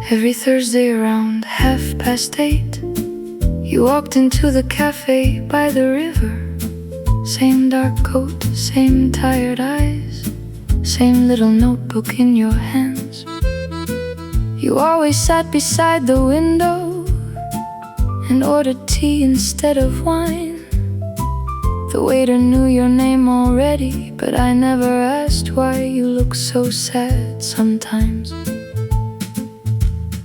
Every Thursday around 8:30, you walked into the cafe by the river. Same dark coat, same tired eyes, same little notebook in your hands. You always sat beside the window and ordered tea instead of wine. The waiter knew your name already, but I never asked why. You look so sad sometimes.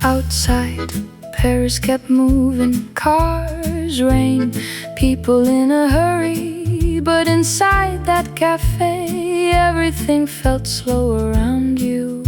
Outside, Paris kept moving, cars, rain, people in a hurry. But inside that cafe, everything felt slow around you.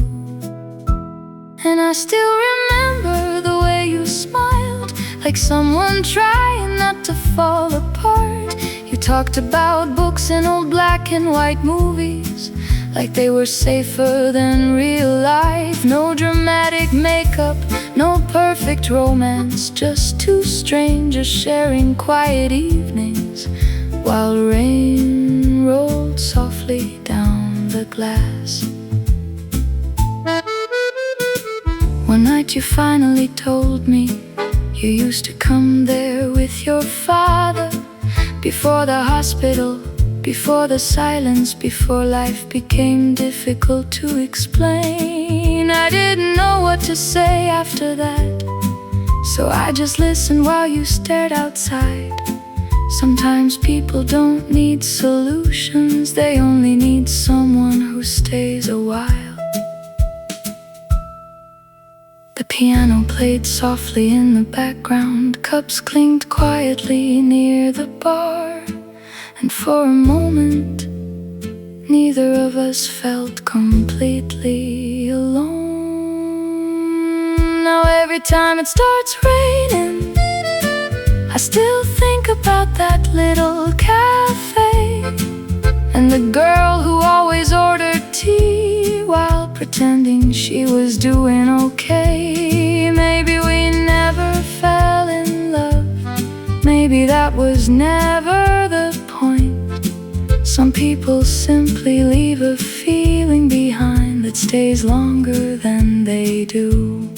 And I still remember the way you smiled, like someone trying not to fall apart. You talked about books and old black and white movies, like they were safer than real life. No dramatic makeup, no perfect romance, just two strangers sharing quiet evenings while rain rolled softly down the glass. One night you finally told me you used to come there with your father. Before the hospital, before the silence, before life became difficult to explain. I didn't know what to say after that, so I just listened while you stared outside. Sometimes people don't need solutions, they only need someone who stays a while. The piano played softly in the background, cups clinked quietly near the bar. And for a moment, neither of us felt completely alone. Now every time it starts raining, I still think about that little cafe and the girl who always ordered tea while pretending she was doing okay. Maybe we never fell in love, maybe that was never the point. Some people simply leave a feeling behind that stays longer than they do.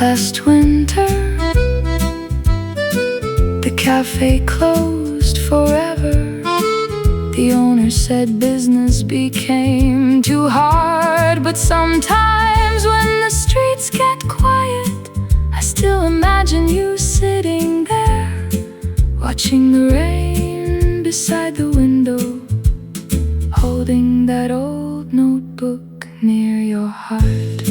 Last winter, the cafe closed forever. The owner said business became too hard. But sometimes when the streets get quiet, I still imagine you sitting there, watching the rain beside the window, holding that old notebook near your heart.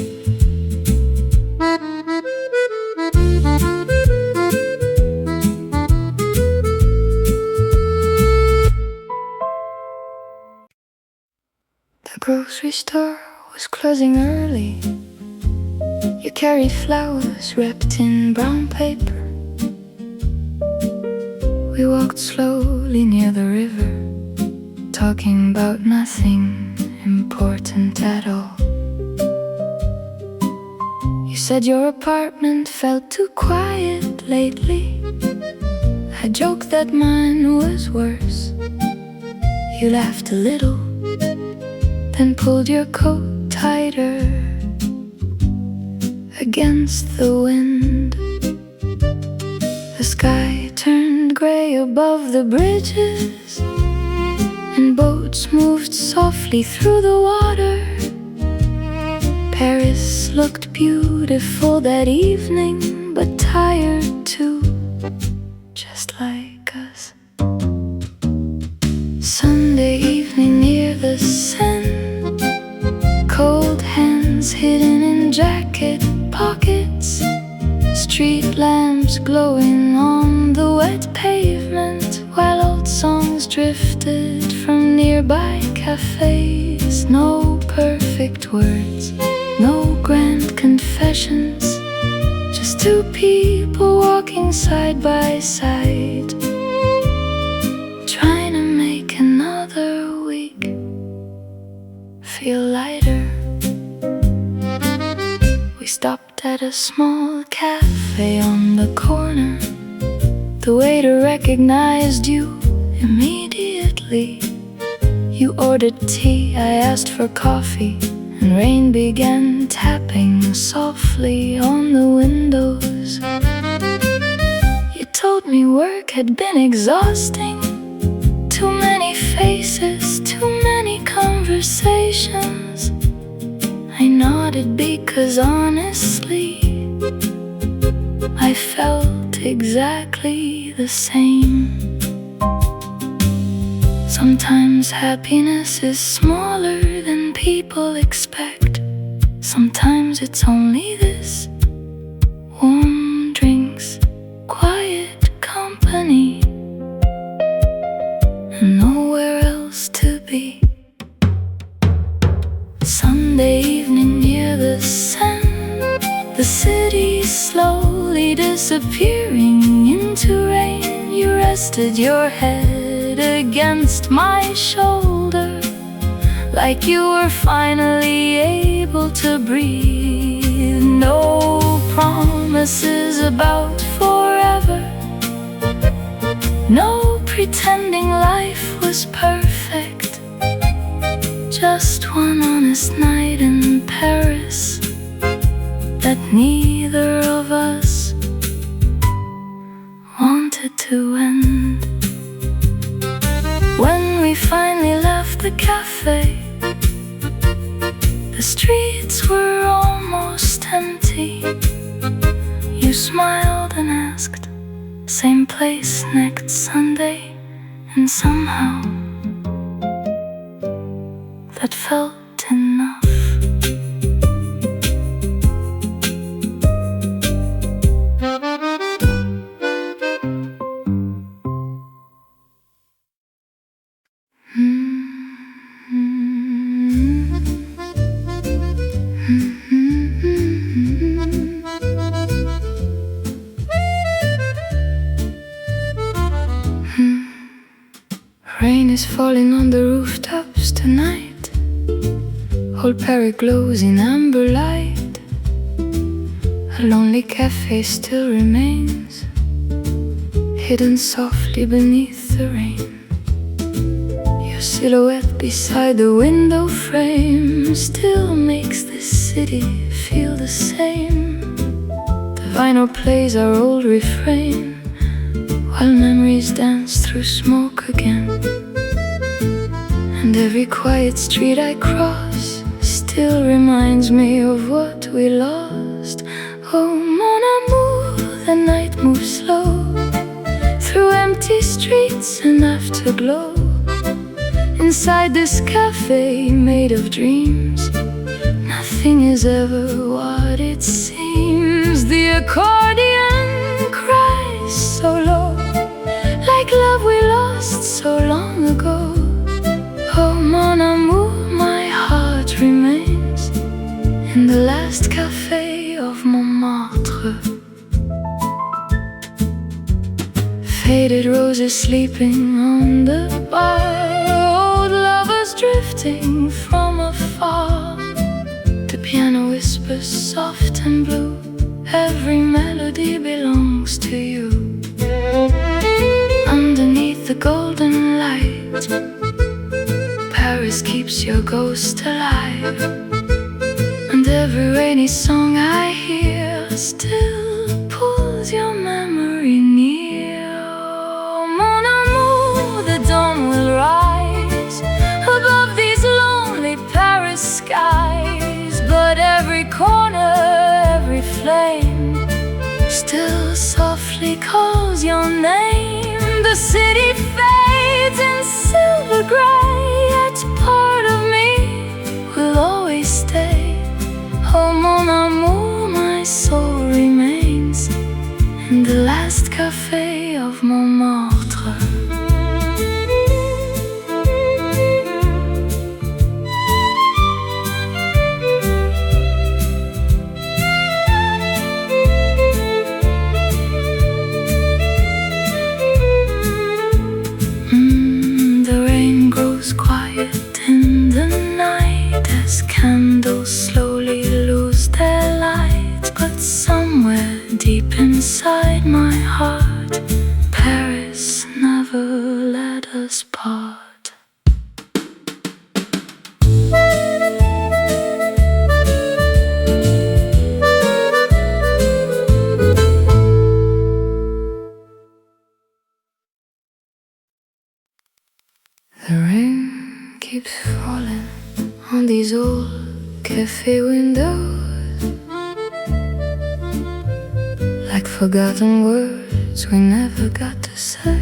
The grocery store was closing early. You carried flowers wrapped in brown paper. We walked slowly near the river, talking about nothing important at all. You said your apartment felt too quiet lately. I joked that mine was worse. You laughed a little, then pulled your coat tighter against the wind. The sky turned gray above the bridges, and boats moved softly through the water. Paris looked beautiful that evening, but tired too, just like us. Sunday evening near the Seine, cold hands hidden in jacket pockets, street lamps glowing on the wet pavement, while old songs drifted from nearby cafes. No perfect words, no grand confessions, just two people walking side by side, trying to make another week feel lighter. We stopped at a small cafe on the corner. The waiter recognized you immediately. You ordered tea, I asked for coffee, and rain began tapping softly on the windows. You told me work had been exhausting. Too many faces, too many conversations. I nodded because honestly I felt exactly the same. Sometimes happiness is smaller than people expect. Sometimes it's only this: warm drinks, quiet company, and nowhere else to be. Sunday evening near the Seine, the city slowly disappearing into rain. You rested your head against my shoulder, like you were finally able to breathe. No promises about forever, no pretending life was perfect. Just one honest night in Paris that neither of us wanted to end. When we finally left the cafe, the streets were almost empty. You smiled and asked, same place next Sunday, and somehow that felt enough. Rain is falling on the rooftops tonight. Old Paris glows in amber light. A lonely cafe still remains, hidden softly beneath the rain. Your silhouette beside the window frame still makes this city feel the same. The vinyl plays our old refrain, while memories dance through smoke again. And every quiet street I cross still reminds me of what we lost. Oh mon amour, the night moves slow through empty streets and afterglow. Inside this cafe made of dreams, nothing is ever what it seems. The accordion cries so low, like love we lost so long ago. Oh mon amour, my heart remains in the last café of Montmartre. Faded roses sleeping on the bar, old lovers drifting from afar. The piano whispers soft and blue, every melody belongs to you. Underneath the golden light, Paris keeps your ghost alive. And every rainy song I hear still pulls your memory near. Oh, mon amour, the dawn will rise above these lonely Paris skies. But every corner, every flame still softly calls your name. The city fades in silver gray, yet part of me will always stay. Oh mon amour, my soul remains in the last café of Montmartre. Quiet in the night as candles slowly lose their light. But somewhere deep inside my heart, Paris never let us part. on these old cafe windows, like forgotten words we never got to say.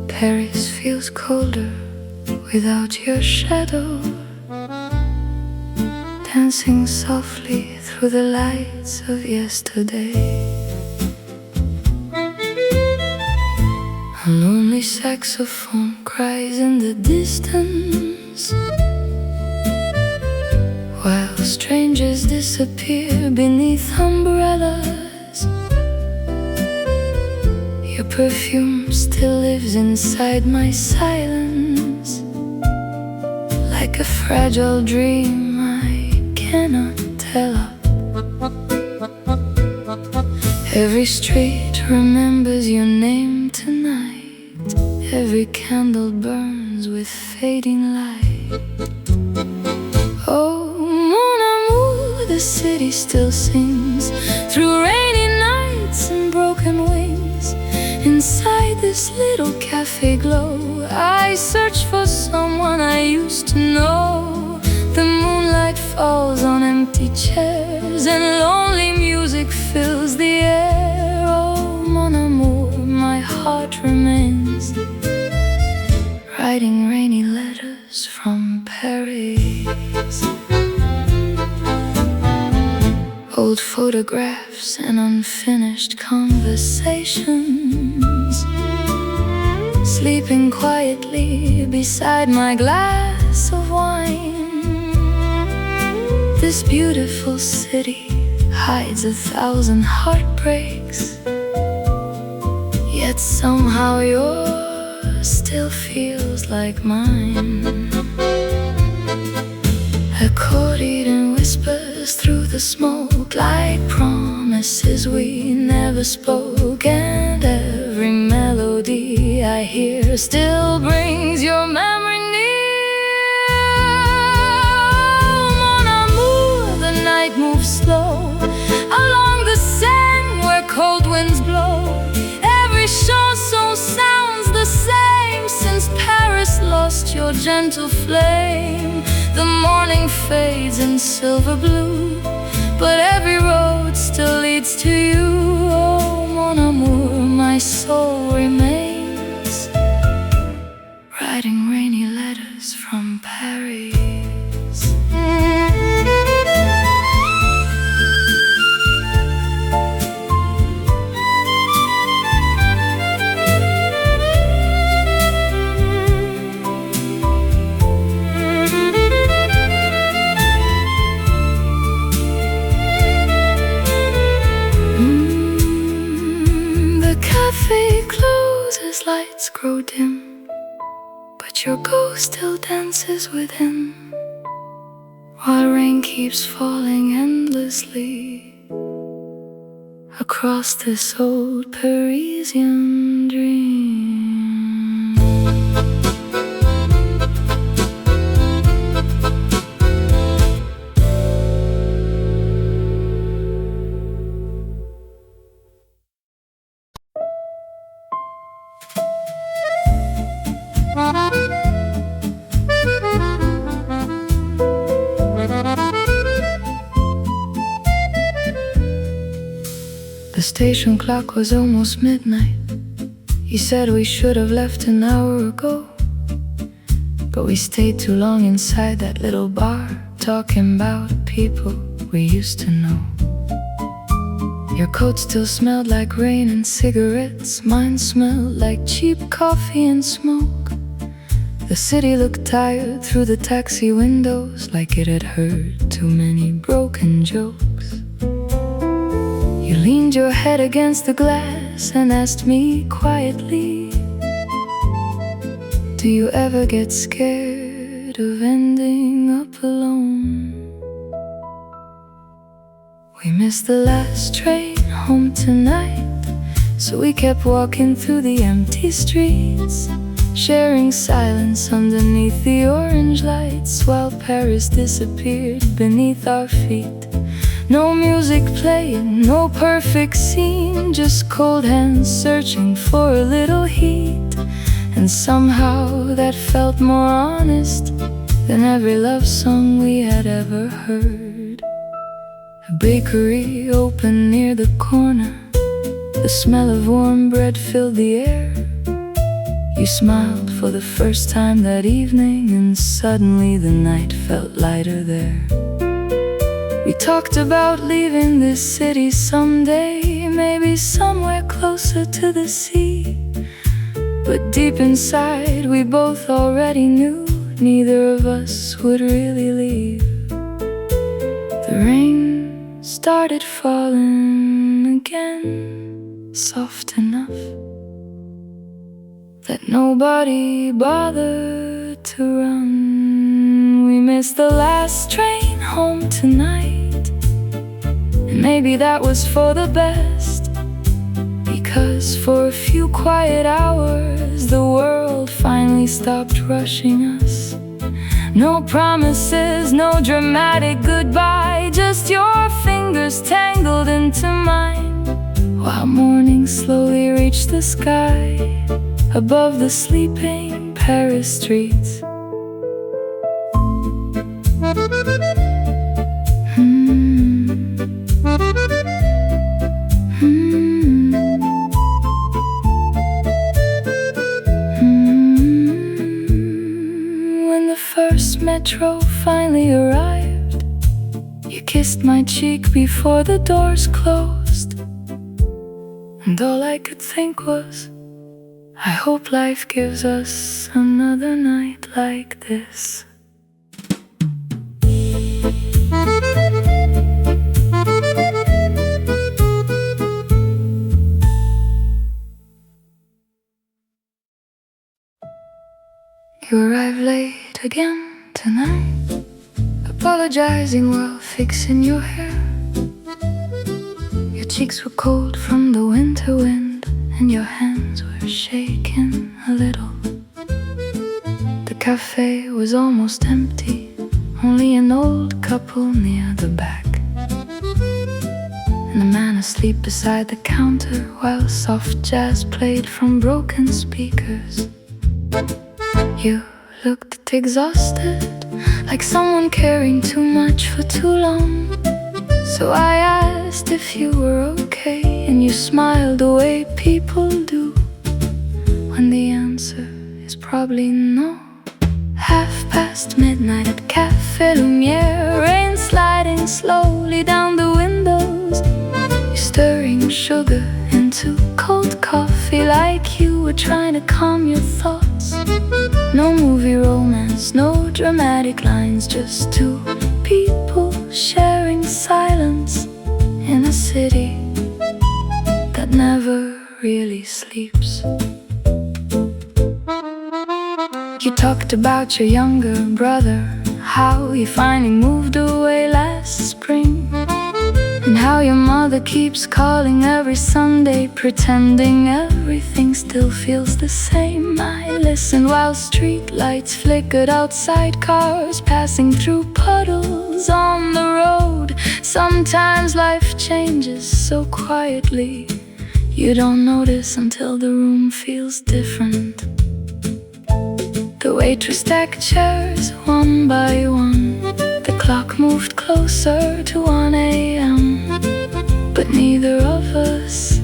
Paris feels colder without your shadow, dancing softly through the lights of yesterday. A lonely saxophone cries in the distance, while strangers disappear beneath umbrellas. Your perfume still lives inside my silence, like a fragile dream I cannot tell of. Every street remembers your name tonight. Every candle burns with fading light. Oh, mon amour, the city still sings through rainy nights and broken wings. Inside this little cafe glow, I search for someone I used to know. The moonlight falls on empty chairs and lonely music fills the air. Oh, mon amour, my heart remains writing rainy letters from Paris. Old photographs and unfinished conversations, sleeping quietly beside my glass of wine. This beautiful city hides 1,000 heartbreaks, yet somehow yours still feels like mine. Accordion whispers through the smoke like promises we never spoke, and every melody I hear still brings your memory near. Mon amour, the night moves slow along the Seine where cold winds blow. Every chanson sounds the same since Paris lost your gentle flame. The morning fades in silver blue, but every road still leads to you. Oh, mon amour, my soul remains writing rainy letters from Paris. Closes, lights grow dim, but your ghost still dances within, while rain keeps falling endlessly across this old Parisian dream. The station clock was almost midnight. He said we should have left an hour ago, but we stayed too long inside that little bar, talking about people we used to know. Your coat still smelled like rain and cigarettes. Mine smelled like cheap coffee and smoke. The city looked tired through the taxi windows, like it had heard too many broken jokes. You leaned your head against the glass and asked me quietly, do you ever get scared of ending up alone? We missed the last train home tonight, so we kept walking through the empty streets, sharing silence underneath the orange lights, while Paris disappeared beneath our feet. No music playing, no perfect scene, just cold hands searching for a little heat. and somehow that felt more honest than every love song we had ever heard. A bakery open near the corner, the smell of warm bread filled the air. You smiled for the first time that evening, and suddenly the night felt lighter there. We talked about leaving this city someday, maybe somewhere closer to the sea. But deep inside we both already knew neither of us would really leave. The rain started falling again, soft enough that nobody bothered to run. We missed the last train home tonight, and maybe that was for the best, because for a few quiet hours the world finally stopped rushing us. No promises, no dramatic goodbye, just your fingers tangled into mine, while morning slowly reached the sky above the sleeping Paris streets. When the first metro finally arrived, you kissed my cheek before the doors closed, and all I could think was, I hope life gives us another night like this. You arrive late again tonight, apologizing while fixing your hair. Your cheeks were cold from the winter wind, and your hands were shaking a little. The cafe was almost empty, only an old couple near the back, and a man asleep beside the counter while soft jazz played from broken speakers. You looked exhausted, like someone caring too much for too long. So I asked if you were okay, and you smiled the way people do when the answer is probably no. midnight at Café Lumière, rain sliding slowly down the windows. You stirring sugar into cold coffee like you were trying to calm your thoughts. No movie romance, no dramatic lines, just two people sharing silence in a city that never really sleeps. You talked about your younger brother, how he finally moved away last spring, and how your mother keeps calling every Sunday, pretending everything still feels the same. I listened while street lights flickered outside, cars passing through puddles on the road. Sometimes life changes so quietly, you don't notice until the room feels different. The waitress stacked chairs one by one. The clock moved closer to 1 a.m. But neither of us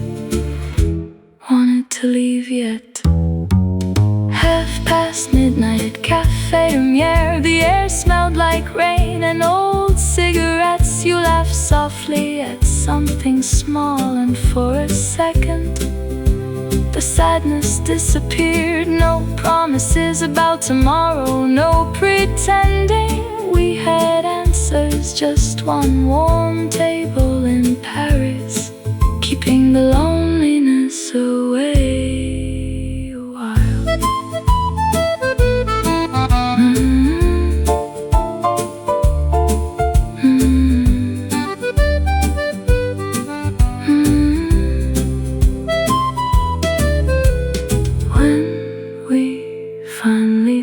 wanted to leave yet. midnight at Café Lumière. The air smelled like rain and old cigarettes. You laughed softly at something small, and for a second the sadness disappeared. No promises about tomorrow, no pretending we had answers. Just one warm table in Paris, keeping the loneliness away a while.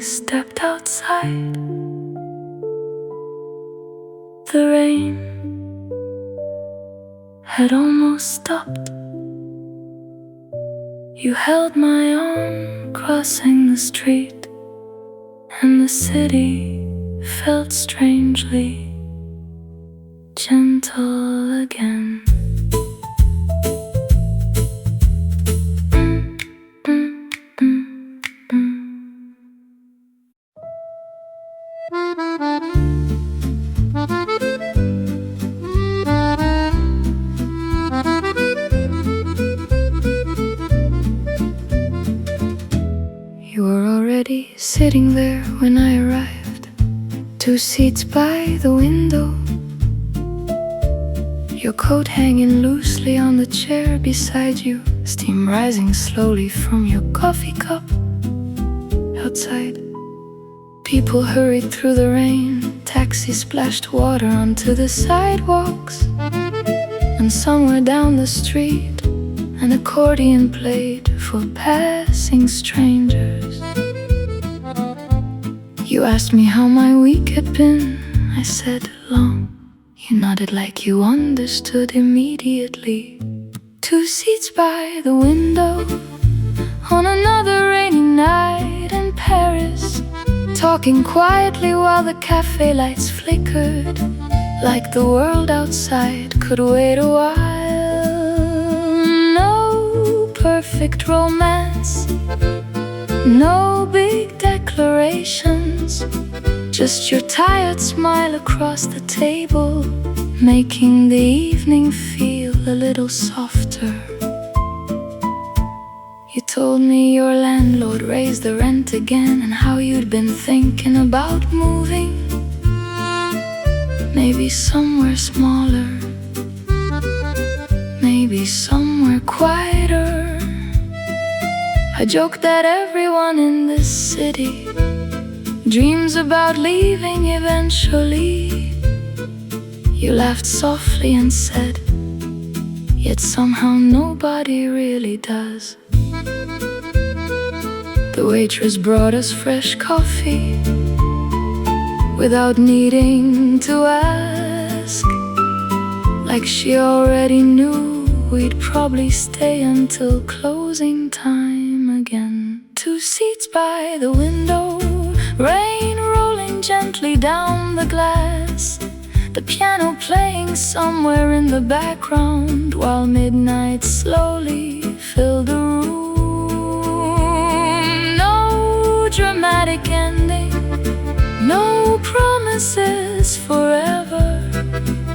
Stepped outside, the rain had almost stopped. You held my arm crossing the street, and the city felt strangely gentle again. You were already sitting there when I arrived, 2 seats by the window, your coat hanging loosely on the chair beside you, steam rising slowly from your coffee cup. Outside, people hurried through the rain, taxis splashed water onto the sidewalks, and somewhere down the street an accordion played for passing strangers. You asked me how my week had been. I said, long. You nodded like you understood immediately. 2 seats by the window, on another rainy night in Paris, talking quietly while the cafe lights flickered, like the world outside could wait a while. No perfect romance, no big declarations, just your tired smile across the table, making the evening feel a little softer. You told me your landlord raised the rent again, and how you'd been thinking about moving, maybe somewhere smaller, maybe somewhere quieter. I joked that everyone in this city dreams about leaving eventually. You laughed softly and said, yet somehow nobody really does. The waitress brought us fresh coffee without needing to ask, like she already knew we'd probably stay until closing time again. 2 seats by the window, rain rolling gently down the glass, the piano playing somewhere in the background, while midnight slowly filled the room. No dramatic ending, no promises forever,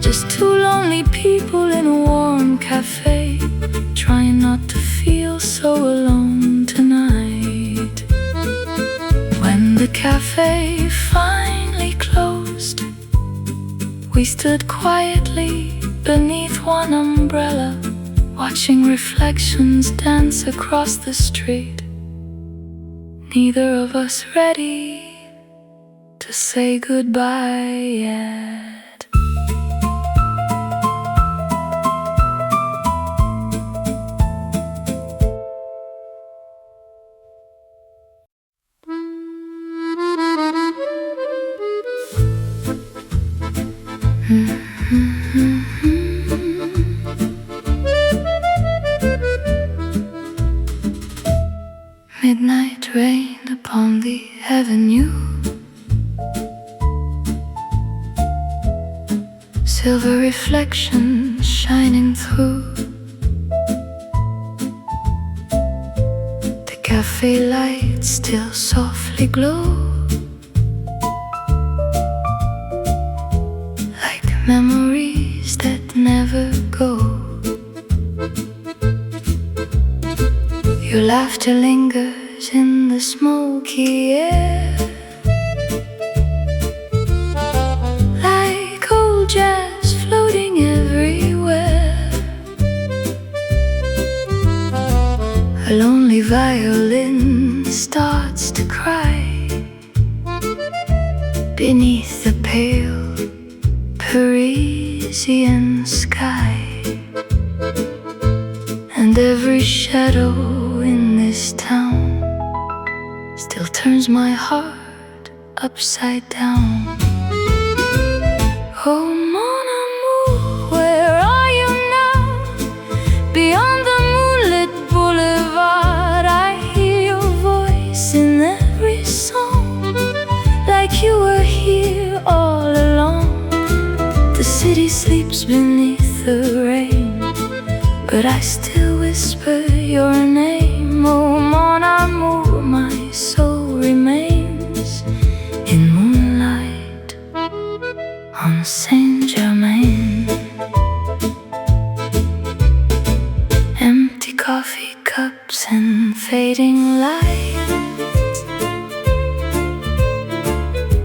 just 2 lonely people in a warm cafe, trying not to feel so alone tonight. When the cafe finally closed, we stood quietly beneath one umbrella, watching reflections dance across the street, neither of us ready to say goodbye yet. Midnight rained upon the avenue, silver reflections shining through. The cafe lights still softly glow, like memories that never go. Your laughter lingers in the smoky air, like old jazz floating everywhere. A lonely violin starts to cry beneath the pale Parisian sky, and every shadow in this town still turns my heart upside down. Oh mon amour, where are you now? Beyond the moonlit boulevard, the rain, but I still whisper your name. Oh, mon amour, my soul remains in moonlight on Saint-Germain. Empty coffee cups and fading light,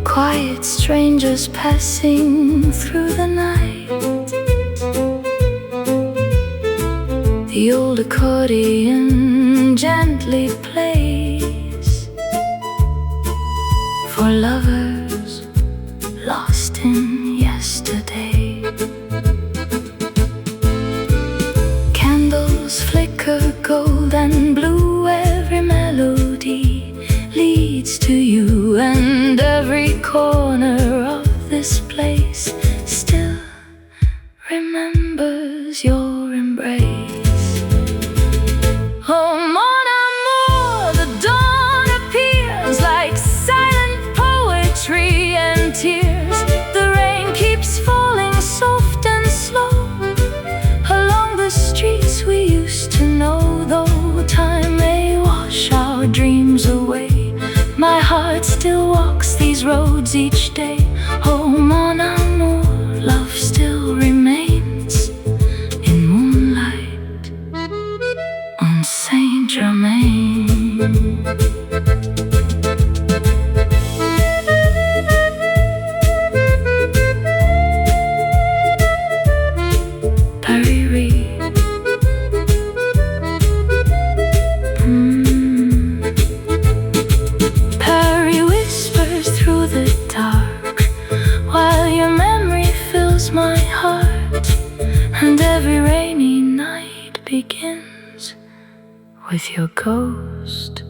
quiet strangers passing through the night. The old accordion gently plays for lovers lost in yesterday. Candles flicker gold and blue, every melody leads to you, and every corner of this place still remembers your embrace. Oh, mon amour, the dawn appears like silent poetry and tears. The rain keeps falling soft and slow along the streets we used to know. Though time may wash our dreams away, my heart still walks these roads each day. Oh, mon amour, love still remains in moonlight on Saint-Germain. My heart, and every rainy night begins with your ghost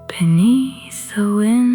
beneath the wind.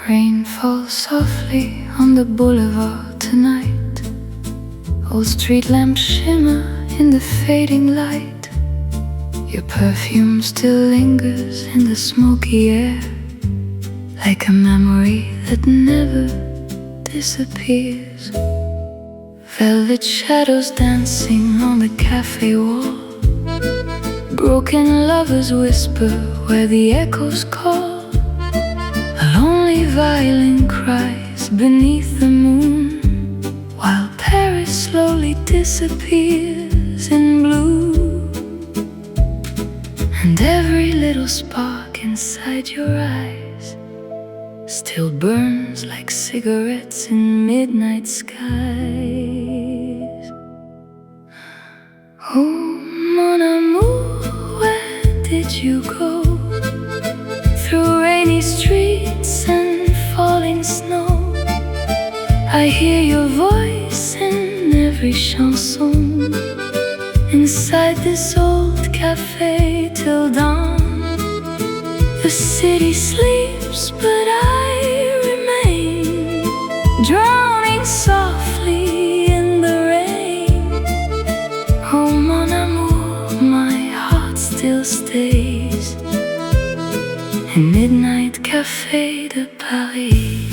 Rain falls softly on the boulevard tonight. Old street lamps shimmer in the fading light. Your perfume still lingers in the smoky air, like a memory that never disappears. Velvet shadows dancing on the cafe wall, broken lovers whisper where the echoes call. A lonely violin cries beneath the moon, while Paris slowly disappears in blue. And every little spark inside your eyes still burns like cigarettes in midnight skies. Oh, mon amour, where did you go? Through rainy streets and falling snow, I hear your voice in every chanson. Inside this old cafe till dawn, the city sleeps but I remain, drowning softly in the rain. Oh, mon amour, my heart still stays in midnight Café de Paris.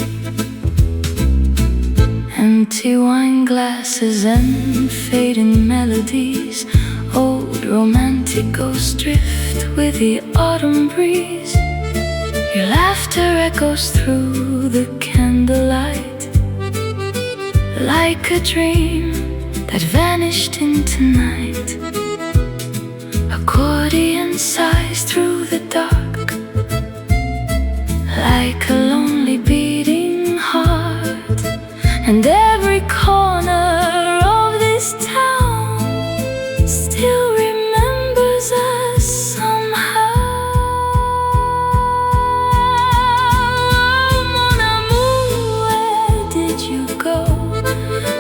Empty wine glasses and fading melodies, old romantic ghosts drift with the autumn breeze. Your laughter echoes through the candlelight, like a dream that vanished into night. Accordion sighs through the dark, like a lonely beating heart. And every corner of this town still remembers us somehow. Oh, mon amour, where did you go?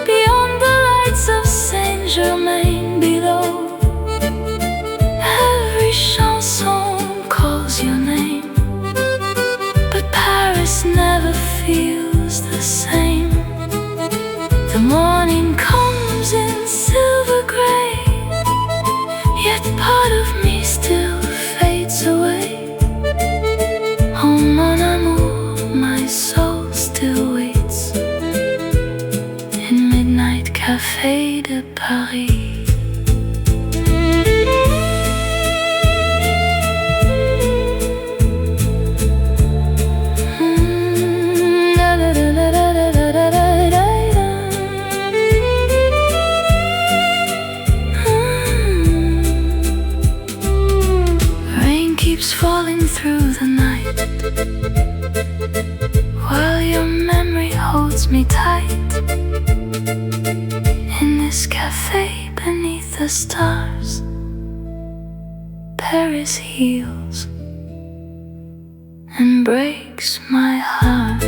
Beyond the lights of Saint-Germain, holds me tight in this cafe beneath the stars. Paris heals and breaks my heart.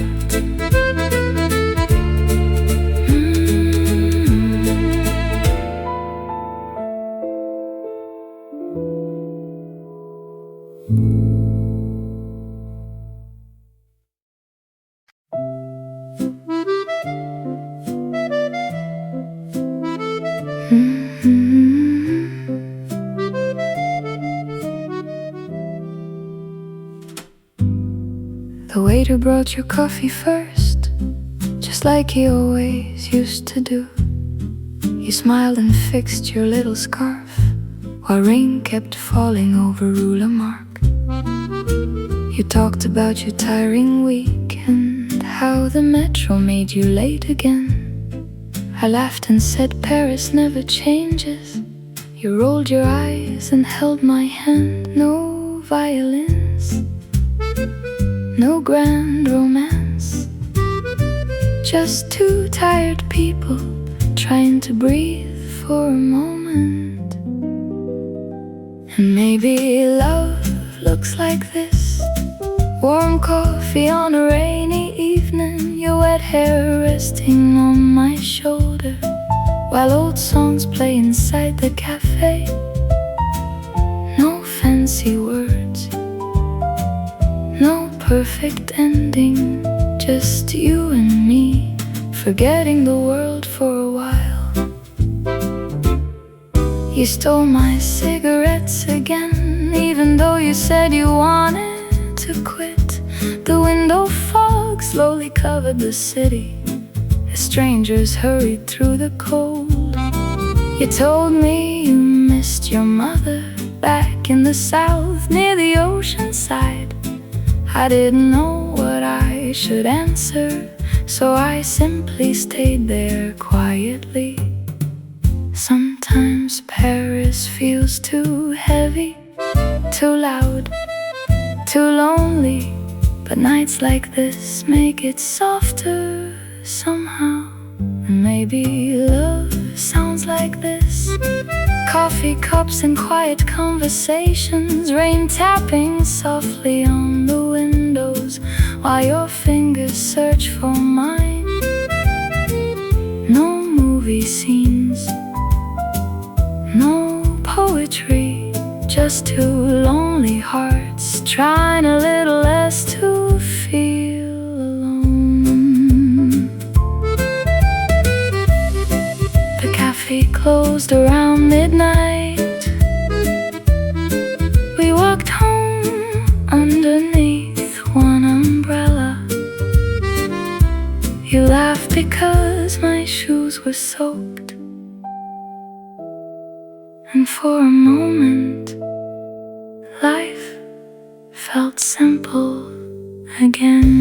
The waiter brought your coffee first, just like he always used to do. You smiled and fixed your little scarf, while rain kept falling over ruler mark. You talked about your tiring week and how the metro made you late again. I laughed and said Paris never changes. You rolled your eyes and held my hand. No violins, no grand romance, just two tired people trying to breathe for a moment. And maybe love looks like this: warm coffee on a rainy evening, your wet hair resting on my shoulder, while old songs play inside the cafe. No fancy words, no perfect ending, just you and me, forgetting the world for a while. You stole my cigarettes again, even though you said you wanted to quit. The window fog slowly covered the city as strangers hurried through the cold. You told me you missed your mother back in the south near the ocean side. I didn't know what I should answer, so I simply stayed there quietly. Sometimes Paris feels too heavy, too loud, too lonely, but nights like this make it softer somehow. And maybe love sounds like this: coffee cups and quiet conversations, rain tapping softly on the windows while your fingers search for mine. No movie scenes, no poetry, just two lonely hearts trying a little less to feel alone. The cafe closed around midnight. We walked home underneath one umbrella. You laughed because my shoes were soaked, and for a moment life felt simple again.